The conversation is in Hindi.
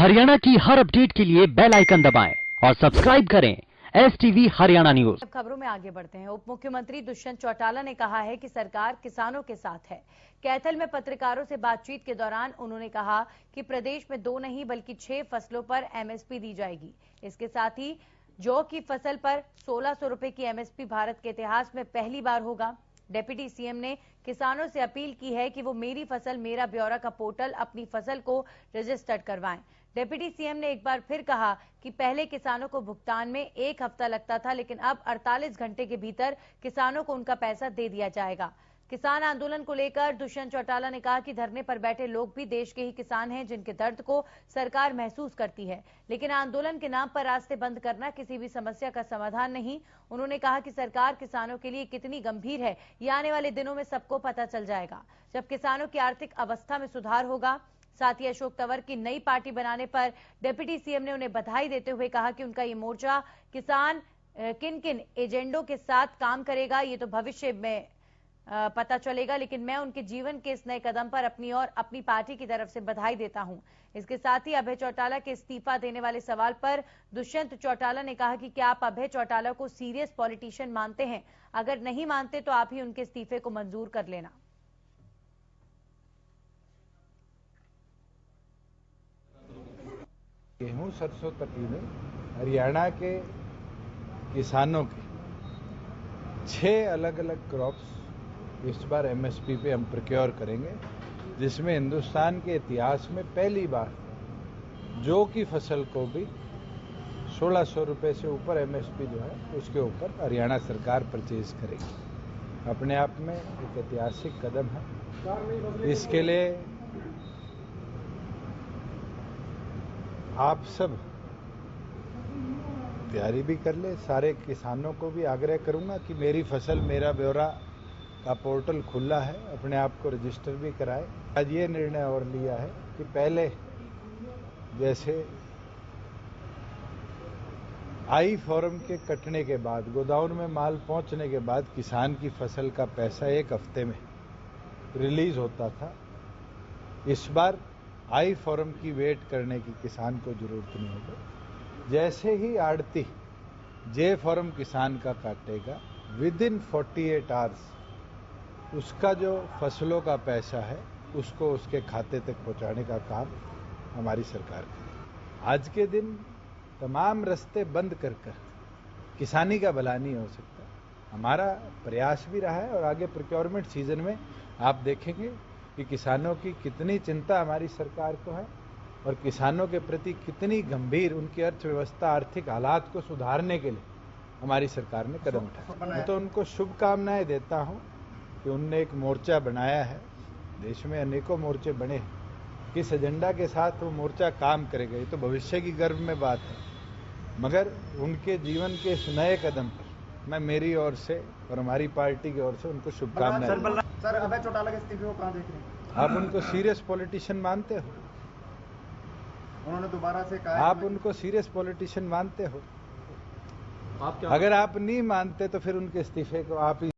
हरियाणा की हर अपडेट के लिए बेल आइकन दबाएं और सब्सक्राइब करें STV हरियाणा न्यूज। खबरों में आगे बढ़ते हैं। उप मुख्यमंत्री दुष्यंत चौटाला ने कहा है कि सरकार किसानों के साथ है। कैथल में पत्रकारों से बातचीत के दौरान उन्होंने कहा कि प्रदेश में 2 नहीं बल्कि 6 फसलों पर MSP दी जाएगी। इसके साथ ही जौ की फसल पर 1600 रुपए की MSP भारत के इतिहास में पहली बार होगा। डिप्टी सीएम ने किसानों से अपील की है कि वो मेरी फसल मेरा ब्यौरा का पोर्टल अपनी फसल को रजिस्टर्ड करवाएं। डिप्टी सीएम ने एक बार फिर कहा कि पहले किसानों को भुगतान में 1 हफ्ता लगता था, लेकिन अब 48 घंटे के भीतर किसानों को उनका पैसा दे दिया जाएगा। किसान आंदोलन को लेकर दुष्यंत चौटाला ने कहा कि धरने पर बैठे लोग भी देश के ही किसान हैं, जिनके दर्द को सरकार महसूस करती है, लेकिन आंदोलन के नाम पर रास्ते बंद करना किसी भी समस्या का समाधान नहीं। उन्होंने कहा कि सरकार किसानों के लिए कितनी गंभीर है, ये आने वाले दिनों में सबको पता चल जाएगा, जब किसानों की आर्थिक अवस्था में सुधार होगा। साथ ही अशोक तंवर की नई पार्टी बनाने पर डिप्टी सीएम ने उन्हें बधाई देते हुए कहा कि उनका ये मोर्चा किसान किन किन एजेंडों के साथ काम करेगा ये तो भविष्य में पता चलेगा, लेकिन मैं उनके जीवन के इस नए कदम पर अपनी और अपनी पार्टी की तरफ से बधाई देता हूं। इसके साथ ही अभय चौटाला के इस्तीफा देने वाले सवाल पर दुष्यंत चौटाला ने कहा कि क्या आप अभय चौटाला को सीरियस पॉलिटिशियन मानते हैं? अगर नहीं मानते तो आप ही उनके इस्तीफे को मंजूर कर लेना। गेहूं सरसों तकी में हरियाणा के किसानों के 6 अलग अलग क्रॉप्स इस बार MSP पे हम प्रोक्योर करेंगे, जिसमें हिंदुस्तान के इतिहास में पहली बार जौ की फसल को भी 1600 रुपए से ऊपर MSP जो है उसके ऊपर हरियाणा सरकार परचेज करेगी। अपने आप में एक ऐतिहासिक कदम है। इसके लिए आप सब तैयारी भी कर ले। सारे किसानों को भी आग्रह करूंगा कि मेरी फसल मेरा ब्यौरा का पोर्टल खुला है, अपने आप को रजिस्टर भी कराए। आज ये निर्णय और लिया है कि पहले जैसे आई फॉर्म के कटने के बाद गोदाउन में माल पहुंचने के बाद किसान की फसल का पैसा 1 हफ्ते में रिलीज होता था, इस बार आई फॉर्म की वेट करने की किसान को जरूरत नहीं होगी। जैसे ही आड़ती जे फॉर्म किसान का काटेगा, विद इन 48 आवर्स उसका जो फसलों का पैसा है उसको उसके खाते तक पहुंचाने का काम हमारी सरकार करेगी। आज के दिन तमाम रास्ते बंद कर किसानी का भला नहीं हो सकता। हमारा प्रयास भी रहा है और आगे प्रोक्योरमेंट सीजन में आप देखेंगे कि किसानों की कितनी चिंता हमारी सरकार को है और किसानों के प्रति कितनी गंभीर उनकी अर्थव्यवस्था आर्थिक हालात को सुधारने के लिए हमारी सरकार ने कदम उठाए। मैं तो उनको शुभकामनाएं देता हूं कि उनने एक मोर्चा बनाया है। देश में अनेकों मोर्चे बने हैं, किस एजेंडा के साथ वो मोर्चा काम करेगा ये तो भविष्य की गर्व में बात है, मगर उनके जीवन के इस नए कदम पर मैं मेरी ओर से और हमारी पार्टी की ओर से उनको शुभकामनाएं। सर, अभय चौटाला के इस्तीफे को कहां देख रहे हैं? आप उनको सीरियस पॉलिटिशियन मानते हो? उन्होंने दोबारा से कहा आप उनको सीरियस पॉलिटिशियन मानते हो? अगर आप नहीं मानते तो फिर उनके इस्तीफे को आप ही